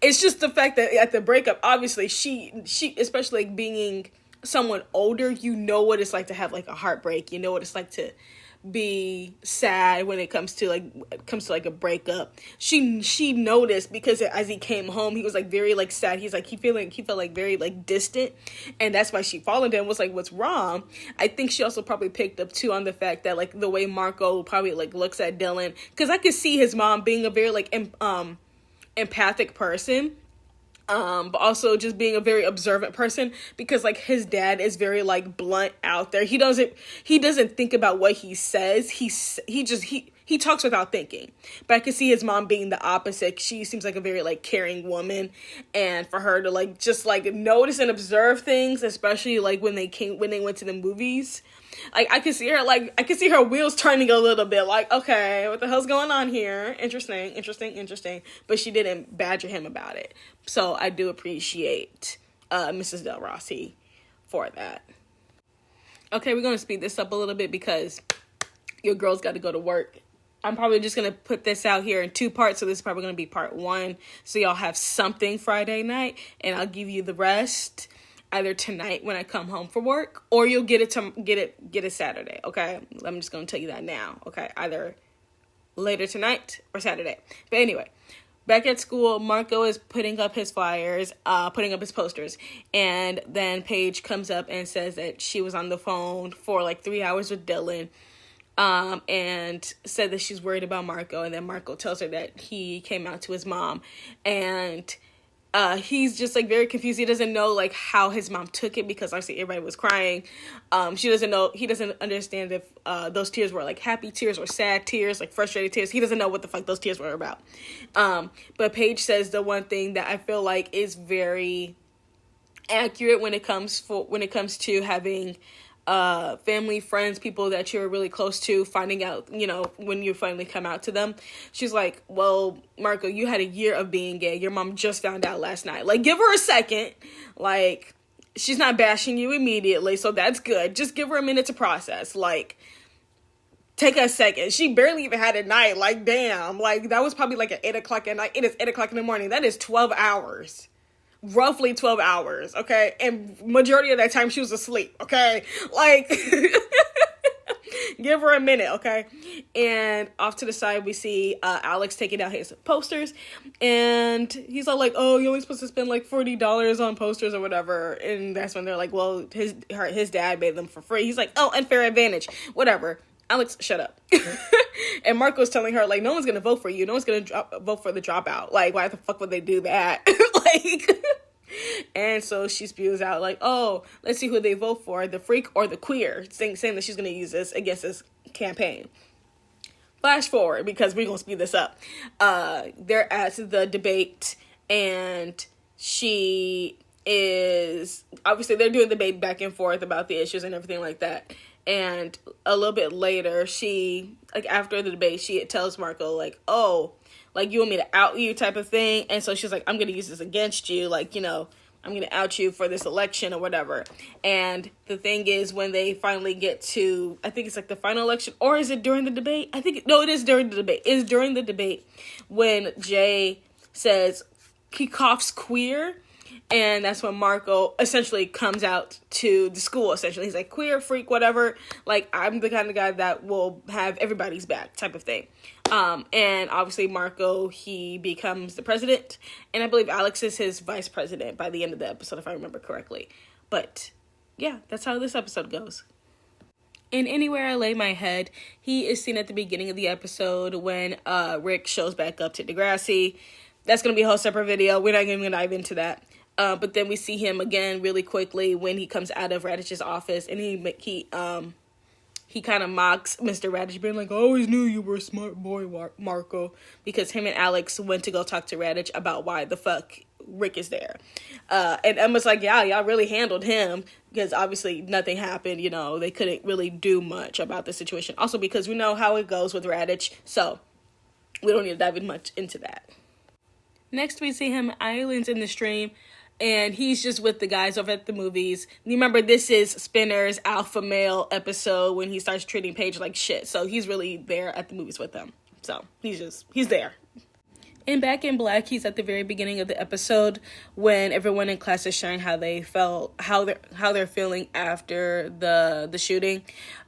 It's just the fact that at the breakup, obviously she especially being someone older, you know what it's like to have like a heartbreak. You know what it's like to be sad when it comes to like a breakup. She noticed, because as he came home, he was like very like sad. He's like he felt like very like distant, and that's why she followed him. Was like, what's wrong? I think she also probably picked up too on the fact that like the way Marco probably like looks at Dylan, because I could see his mom being a very like empathic person, but also just being a very observant person, because like his dad is very like blunt out there. He doesn't think about what he says. He talks without thinking. But I could see his mom being the opposite. She seems like a very like caring woman, and for her to like just like notice and observe things, especially like when they went to the movies. Like I could see her wheels turning a little bit, like, okay, what the hell's going on here? Interesting. But she didn't badger him about it. So I do appreciate Mrs. Del Rossi for that. Okay, we're going to speed this up a little bit because your girl's got to go to work. I'm probably just going to put this out here in 2 parts, so this is probably going to be part 1. So y'all have something Friday night, and I'll give you the rest either tonight when I come home from work, or you'll get it Saturday, okay? I'm just going to tell you that now, okay? Either later tonight or Saturday. But anyway, back at school, Marco is putting up his flyers, putting up his posters, and then Paige comes up and says that she was on the phone for like 3 hours with Dylan, and said that she's worried about Marco, and then Marco tells her that he came out to his mom, and he's just like very confused. He doesn't know like how his mom took it, because obviously everybody was crying. He doesn't understand if those tears were like happy tears or sad tears, like frustrated tears. He doesn't know what the fuck those tears were about. But Paige says the one thing that I feel like is very accurate when it comes to having family, friends, people that you're really close to, finding out, when you finally come out to them. She's like, well, Marco, you had a year of being gay. Your mom just found out last night. Like, give her a second. Like, she's not bashing you immediately, so that's good. Just give her a minute to process. Like, take a second. She barely even had a night. Like, damn. Like, that was probably like at 8 o'clock at night. It is 8 o'clock in the morning. That is 12 hours. Roughly 12 hours, okay? And majority of that time she was asleep, okay? Like, give her a minute, okay? And off to the side we see Alex taking out his posters, and he's all like, oh, you're only supposed to spend like $40 on posters or whatever. And that's when they're like, well, his dad made them for free. He's like, oh, unfair advantage, whatever. Alex, shut up. And Marco's telling her, like, no one's gonna vote for you. No one's gonna vote for the dropout. Like, why the fuck would they do that? Like, and so she spews out, like, oh, let's see who they vote for, the freak or the queer, saying that she's gonna use this against this campaign. Flash forward, because we're gonna speed this up. They're at the debate, and she is, obviously, they're doing debate back and forth about the issues and everything like that. And a little bit later, she, like, after the debate, she tells Marco, like, oh, like, you want me to out you type of thing? And so she's like, I'm going to use this against you. Like, I'm going to out you for this election or whatever. And the thing is, when they finally get to, I think it's like the final election, or is it during the debate? It is during the debate. It's during the debate when Jay says he coughs queer. And that's when Marco essentially comes out to the school, essentially. He's like, queer, freak, whatever. Like, I'm the kind of guy that will have everybody's back type of thing. And obviously Marco, he becomes the president. And I believe Alex is his vice president by the end of the episode, if I remember correctly. But, yeah, that's how this episode goes. In Anywhere I Lay My Head, he is seen at the beginning of the episode when Rick shows back up to Degrassi. That's going to be a whole separate video. We're not even going to dive into that. But then we see him again really quickly when he comes out of Radish's office, and he kind of mocks Mr. Radish, being like, I always knew you were a smart boy, Marco, because him and Alex went to go talk to Radish about why the fuck Rick is there. And Emma's like, yeah, y'all really handled him, because obviously nothing happened, they couldn't really do much about the situation. Also because we know how it goes with Radish, so we don't need to dive in much into that. Next we see him islands in the stream, and he's just with the guys over at the movies. Remember, this is Spinner's alpha male episode when he starts treating Paige like shit. So he's really there at the movies with them. So he's there. And Back in Black, he's at the very beginning of the episode when everyone in class is sharing how they felt, how they're feeling after the shooting.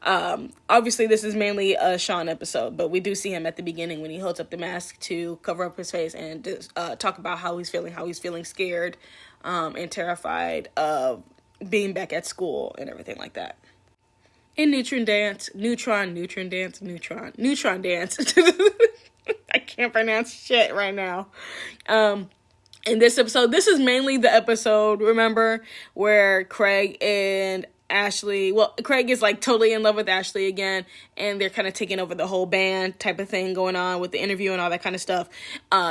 Obviously, this is mainly a Sean episode, but we do see him at the beginning when he holds up the mask to cover up his face and talk about how he's feeling scared and terrified of being back at school and everything like that. In Neutron Dance. I can't pronounce shit right now. In this episode, this is mainly the episode, remember, where Craig and Ashley, well, Craig is like totally in love with Ashley again, and they're kind of taking over the whole band type of thing going on with the interview and all that kind of stuff.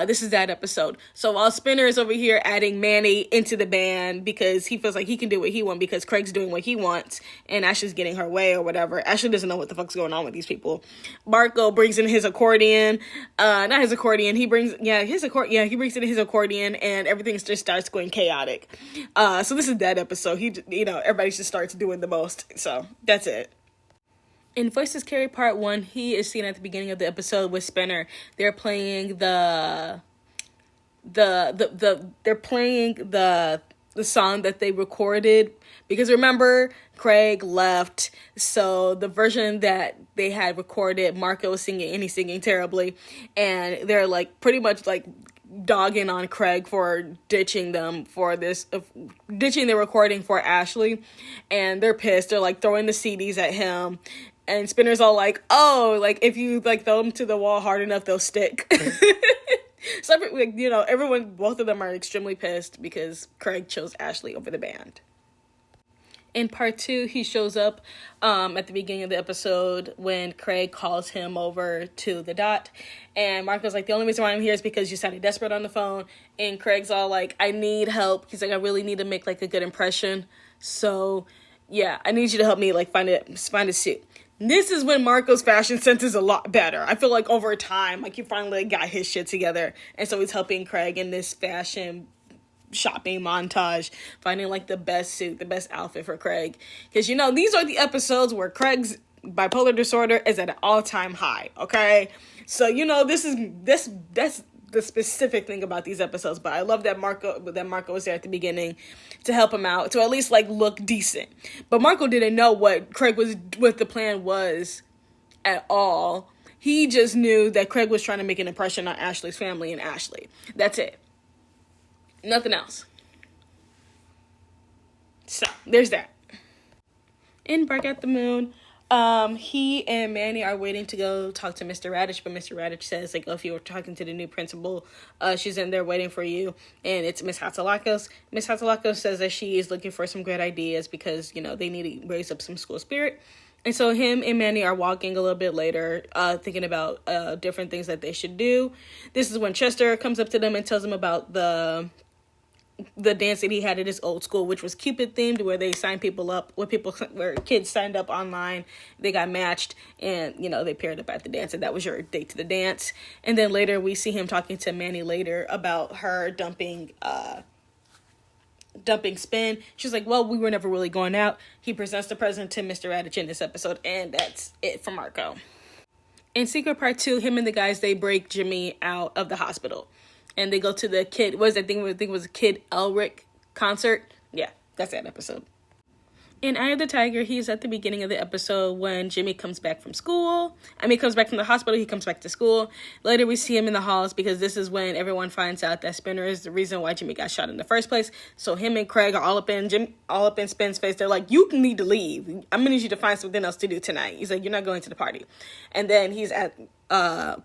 This is that episode. So while Spinner is over here adding Manny into the band because he feels like he can do what he wants because Craig's doing what he wants and Ashley's getting her way or whatever. Ashley doesn't know what the fuck's going on with these people. Marco brings in his accordion. Not his accordion. He brings in his accordion, and everything just starts going chaotic. So this is that episode. Everybody just starts doing the most. So that's it. In Voices Carry Part 1, he is seen at the beginning of the episode with Spinner. They're playing the song that they recorded, because remember, Craig left, so the version that they had recorded, Marco was singing, and he's singing terribly, and they're like pretty much like dogging on Craig for ditching the recording for Ashley, and they're pissed. They're like throwing the CDs at him, and Spinner's all like, oh, like if you like throw them to the wall hard enough, they'll stick. So both of them are extremely pissed because Craig chose Ashley over the band. In Part 2, he shows up at the beginning of the episode when Craig calls him over to the dot. And Marco's like, the only reason why I'm here is because you sounded desperate on the phone. And Craig's all like, I need help. He's like, I really need to make like a good impression. So, yeah, I need you to help me like find a suit. This is when Marco's fashion sense is a lot better. I feel like over time, like he finally got his shit together. And so he's helping Craig in this fashion shopping montage, finding like the best suit, the best outfit for Craig. Because these are the episodes where Craig's bipolar disorder is at an all-time high, okay? So that's the specific thing about these episodes, but I love that Marco was there at the beginning to help him out, to at least like look decent. But Marco didn't know what the plan was at all. He just knew that Craig was trying to make an impression on Ashley's family and Ashley. That's it. Nothing else. So, there's that. In Bark at the Moon, he and Manny are waiting to go talk to Mr. Radish, but Mr. Radish says, like, if you were talking to the new principal, she's in there waiting for you, and it's Miss Hatsalakos. Miss Hatsalakos says that she is looking for some great ideas because, they need to raise up some school spirit. And so him and Manny are walking a little bit later, thinking about different things that they should do. This is when Chester comes up to them and tells them about the dance that he had at his old school, which was Cupid themed, where they signed people up, where kids signed up online, they got matched, and they paired up at the dance, and that was your date to the dance. And then later we see him talking to Manny later about her dumping Spin. She's like, well, we were never really going out. He presents the present to Mr. Radich in this episode, and that's it for Marco. In Secret Part 2, him and the guys, they break Jimmy out of the hospital. And they go to the Kid Elric concert. Yeah, that's that episode. In Eye of the Tiger, he's at the beginning of the episode when Jimmy comes back from school. Comes back from the hospital, he comes back to school. Later, we see him in the halls because this is when everyone finds out that Spinner is the reason why Jimmy got shot in the first place. So him and Craig are all up in Spin's face. They're like, you need to leave. I'm gonna need you to find something else to do tonight. He's like, you're not going to the party. And then he's at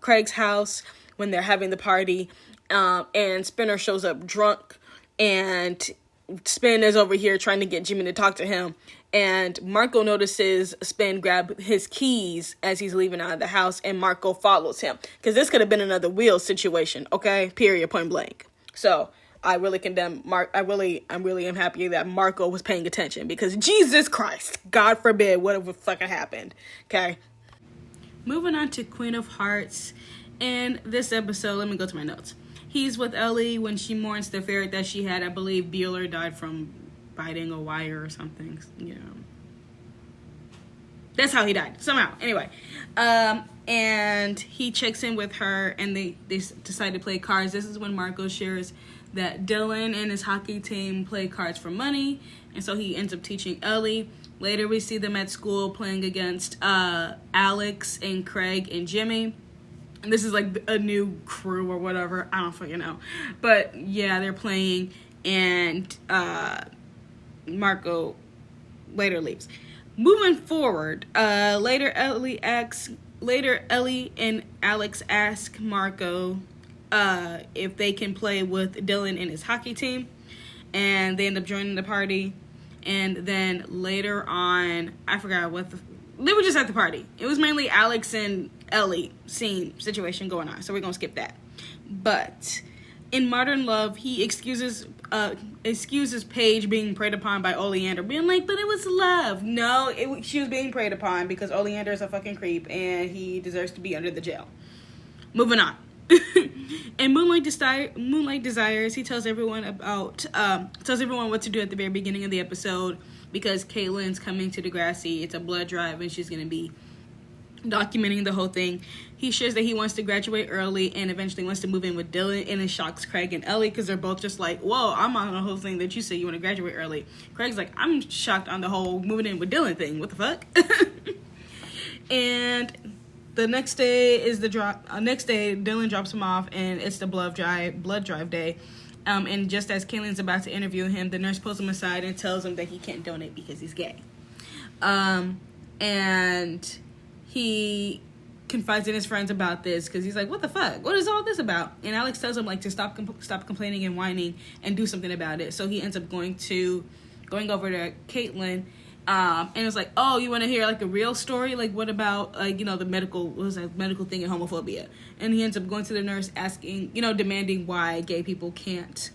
Craig's house when they're having the party. And Spinner shows up drunk, and Spin is over here trying to get Jimmy to talk to him. And Marco notices Spin grab his keys as he's leaving out of the house, and Marco follows him. Because this could have been another Will situation, okay? Period, point blank. So, I really condemn I really am happy that Marco was paying attention, because Jesus Christ, God forbid, whatever fucking happened, okay? Moving on to Queen of Hearts. In this episode, let me go to my notes. He's with Ellie when she mourns the ferret that she had. I believe Bueller died from biting a wire or something, That's how he died, somehow. Anyway, and he checks in with her, and they decide to play cards. This is when Marco shares that Dylan and his hockey team play cards for money, and so he ends up teaching Ellie. Later, we see them at school playing against Alex and Craig and Jimmy. And this is like a new crew or whatever. I don't fucking know. But yeah, they're playing, and Marco later leaves. Moving forward, later Ellie and Alex ask Marco if they can play with Dylan and his hockey team, and they end up joining the party. And then later on, I forgot they were just at the party. It was mainly Alex and Ellie situation going on, so we're gonna skip that. But in Modern Love, he excuses Paige being preyed upon by Oleander, being like, but it was love. No, she was being preyed upon because Oleander is a fucking creep and he deserves to be under the jail. Moving on. In Moonlight Desires, he tells everyone what to do at the very beginning of the episode, because Caitlin's coming to Degrassi. It's a blood drive, and she's going to be documenting the whole thing. He shares that he wants to graduate early and eventually wants to move in with Dylan, and it shocks Craig and Ellie because they're both just like, whoa, I'm on the whole thing that you say you want to graduate early. Craig's like, I'm shocked on the whole moving in with Dylan thing. What the fuck? And the next day is the drop. Next day, Dylan drops him off, and it's the blood drive day. And just as Caitlin's about to interview him, the nurse pulls him aside and tells him that he can't donate because he's gay. And he confides in his friends about this because he's like, what the fuck? What is all this about? And Alex tells him like to stop complaining and whining and do something about it. So he ends up going over to Caitlin. And it's like, oh, you want to hear like a real story? Like, what about the medical thing and homophobia? And he ends up going to the nurse asking, demanding why gay people can't,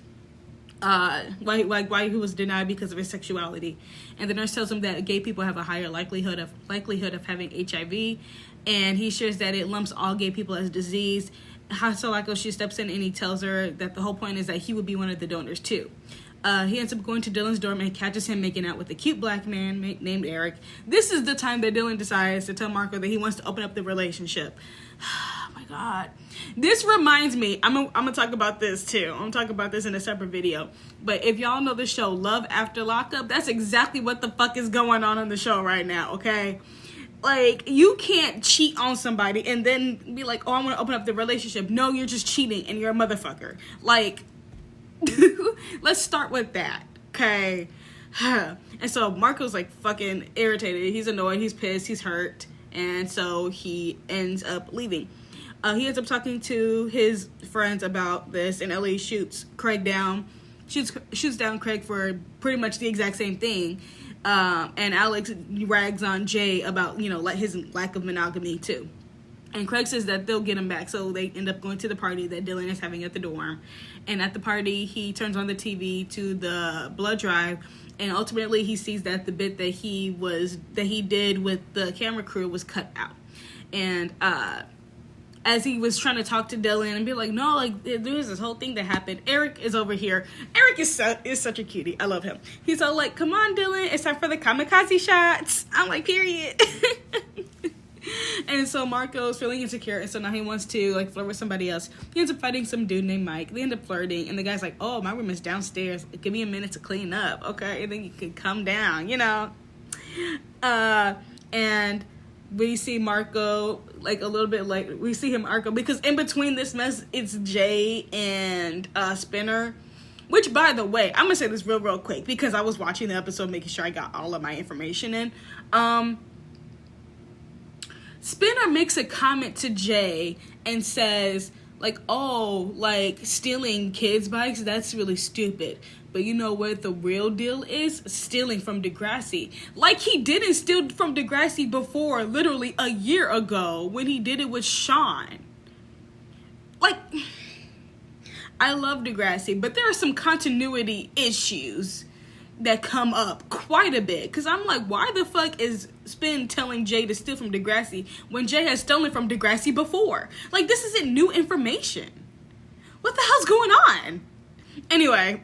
why he was denied because of his sexuality. And the nurse tells him that gay people have a higher likelihood of having HIV, and he shares that it lumps all gay people as disease. Hasalako, she steps in and he tells her that the whole point is that he would be one of the donors too. He ends up going to Dylan's dorm and catches him making out with a cute black man named Eric. This is the time that Dylan decides to tell Marco that he wants to open up the relationship. Oh my god. This reminds me, I'm gonna talk about this too. I'm gonna talk about this in a separate video. But if y'all know the show Love After Lockup, that's exactly what the fuck is going on in the show right now, okay? Like, you can't cheat on somebody and then be like, oh, I want to open up the relationship. No, you're just cheating and you're a motherfucker. Like, let's start with that, okay? And so Marco's like fucking irritated. He's annoyed, he's pissed, he's hurt, and so he ends up leaving. He ends up talking to his friends about this, and Ellie shoots down Craig for pretty much the exact same thing. And Alex rags on Jay about his lack of monogamy too. And Craig says that they'll get him back, so they end up going to the party that Dylan is having at the dorm. And at the party, he turns on the TV to the blood drive, and ultimately he sees that the bit that he did with the camera crew was cut out. And as he was trying to talk to Dylan and be like, no, like there's this whole thing that happened. Eric is over here. Eric is such a cutie. I love him. He's all like, come on, Dylan, it's time for the kamikaze shots. I'm like, period. And so Marco's feeling insecure, and so now he wants to like flirt with somebody else. He ends up fighting some dude named Mike. They end up flirting, and the guy's like, oh, my room is downstairs. Give me a minute to clean up, okay? And then you can come down, And we see Marco like a little bit like we see him Marco because in between this mess, it's Jay and Spinner. Which, by the way, I'm gonna say this real quick because I was watching the episode, making sure I got all of my information in. Spinner makes a comment to Jay and says, like, oh, like, stealing kids' bikes, that's really stupid. But you know what the real deal is? Stealing from Degrassi. Like, he didn't steal from Degrassi before, literally a year ago, when he did it with Sean. Like, I love Degrassi, but there are some continuity issues that come up quite a bit. Because I'm like, why the fuck is Spin telling Jay to steal from Degrassi when Jay has stolen from Degrassi before? Like, this isn't new information. What the hell's going on? Anyway,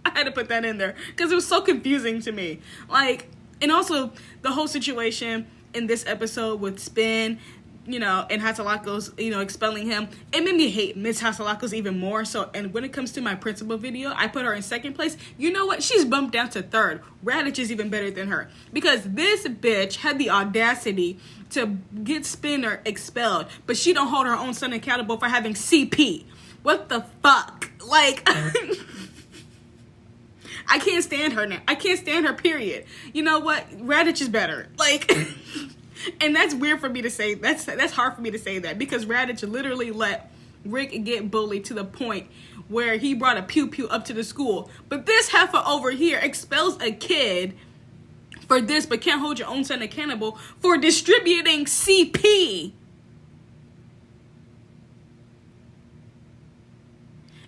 I had to put that in there because it was so confusing to me. Like, And also, the whole situation in this episode with Spin, and Hatzalakos, expelling him, it made me hate Miss Hatzalakos even more. So, and when it comes to my principal video, I put her in second place. You know what? She's bumped down to third. Raditch is even better than her. Because this bitch had the audacity to get Spinner expelled, but she don't hold her own son accountable for having CP. What the fuck? Like... I can't stand her now. I can't stand her, period. You know what? Raditch is better. Like, and that's weird for me to say. That's hard for me to say that, because Raditch literally let Rick get bullied to the point where he brought a pew-pew up to the school. But this heifer over here expels a kid for this, but can't hold your own son accountable for distributing CP.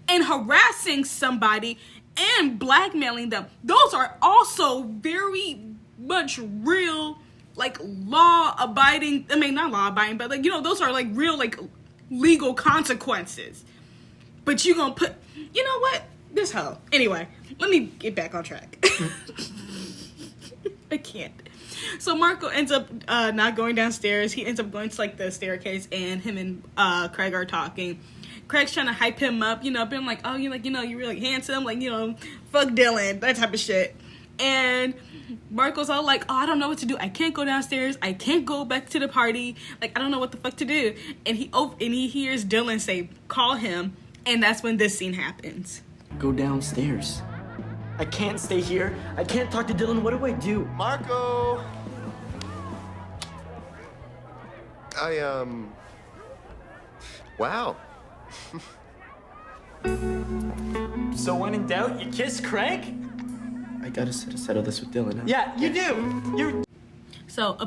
And harassing somebody and blackmailing them. Those are also very much real, like, law-abiding, not law-abiding, but, like, those are, like, real, like, legal consequences. But you gonna put, you know what? This hoe. Anyway, let me get back on track. I can't. So Marco ends up not going downstairs. He ends up going to, like, the staircase, and him and Craig are talking. Craig's trying to hype him up, being like, oh, you're really handsome, like, fuck Dylan, that type of shit. And Marco's all like, oh, I don't know what to do. I can't go downstairs. I can't go back to the party. Like, I don't know what the fuck to do. And he hears Dylan say, call him. And that's when this scene happens. Go downstairs. I can't stay here. I can't talk to Dylan. What do I do? Marco! Wow. So when in doubt, you kiss Craig? I gotta settle this with Dylan. Huh? Yeah, you do. So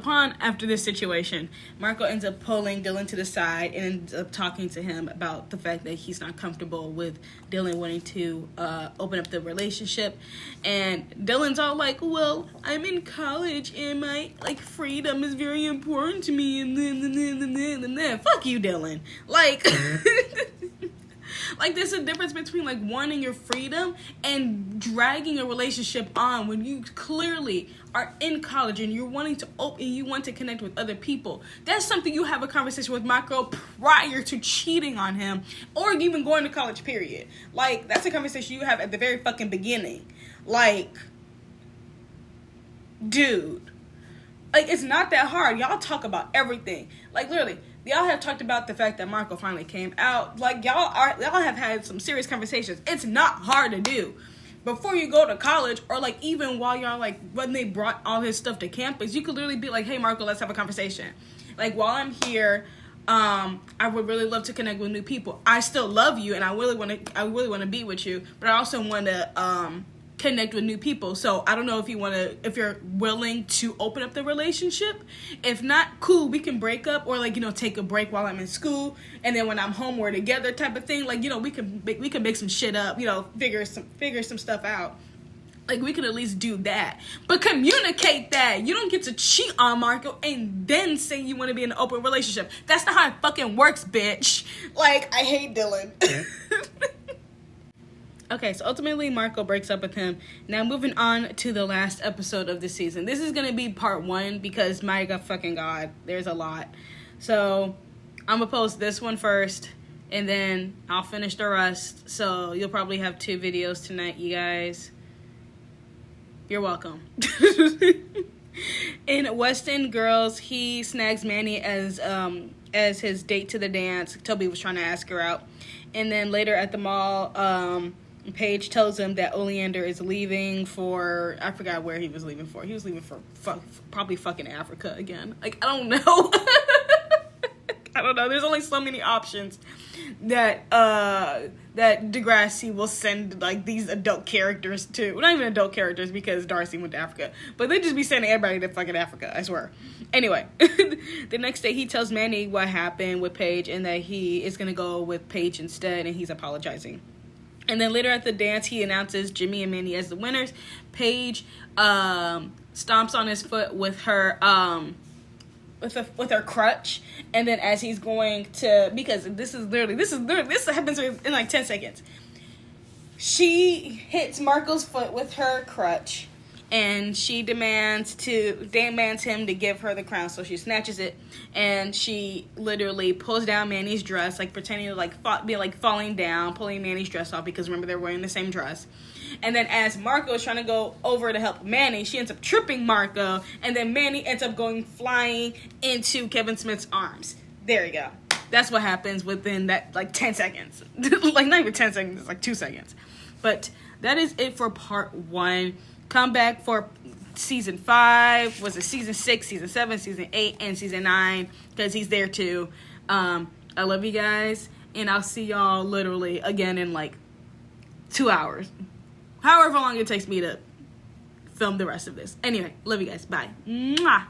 after this situation, Marco ends up pulling Dylan to the side and ends up talking to him about the fact that he's not comfortable with Dylan wanting to open up the relationship. And Dylan's all like, well, I'm in college and my, like, freedom is very important to me, and then. Fuck you, Dylan. Like... Like, there's a difference between, like, wanting your freedom and dragging a relationship on when you clearly are in college and you're wanting to you want to connect with other people. That's something you have a conversation with Marco prior to cheating on him or even going to college, period. Like, that's a conversation you have at the very fucking beginning. Like, dude. Like, it's not that hard. Y'all talk about everything. Like, literally. Y'all have talked about the fact that Marco finally came out. Like, y'all have had some serious conversations. It's not hard to do. Before you go to college, or, like, even while y'all, like, when they brought all his stuff to campus, you could literally be like, hey, Marco, let's have a conversation. Like, while I'm here, I would really love to connect with new people. I still love you, and I really want to be with you, but I also want to, connect with new people. So I don't know if you're willing to open up the relationship. If not, cool, we can break up, or, like, take a break while I'm in school, and then when I'm home we're together type of thing. Like, we can make some shit up, figure some stuff out. Like, we could at least do that. But communicate that. You don't get to cheat on Marco and then say you want to be in an open relationship. That's not how it fucking works, bitch. Like, I hate Dylan. Okay, so ultimately Marco breaks up with him. Now moving on to the last episode of the season. This is going to be part 1 because, my fucking God, there's a lot. So I'm going to post this one first and then I'll finish the rest. So you'll probably have 2 videos tonight, you guys. You're welcome. In West End Girls, he snags Manny as his date to the dance. Toby was trying to ask her out. And then later at the mall, Paige tells him that Oleander is leaving for, I forgot where he was leaving for. He was leaving for probably fucking Africa again. Like, I don't know. I don't know. There's only so many options that Degrassi will send, like, these adult characters to. Well, not even adult characters, because Darcy went to Africa. But they just be sending everybody to fucking Africa, I swear. Anyway, the next day he tells Manny what happened with Paige and that he is going to go with Paige instead, and he's apologizing. And then later at the dance, he announces Jimmy and Manny as the winners. Paige stomps on his foot with her with her crutch, and then as he's going to, because this happens in like 10 seconds. She hits Marco's foot with her crutch, and she demands him to give her the crown. So she snatches it, and she literally pulls down Manny's dress, like pretending to be falling down, pulling Manny's dress off, because remember, they're wearing the same dress. And then as Marco is trying to go over to help Manny, she ends up tripping Marco, and then Manny ends up going flying into Kevin Smith's arms. There you go. That's what happens within that, 10 seconds. Not even 10 seconds, it's 2 seconds. But that is it for part 1. Come back for season 5. Was it season 6, season 7, season 8, and season 9? Because he's there too. I love you guys. And I'll see y'all literally again in 2 hours. However long it takes me to film the rest of this. Anyway, love you guys. Bye. Mwah.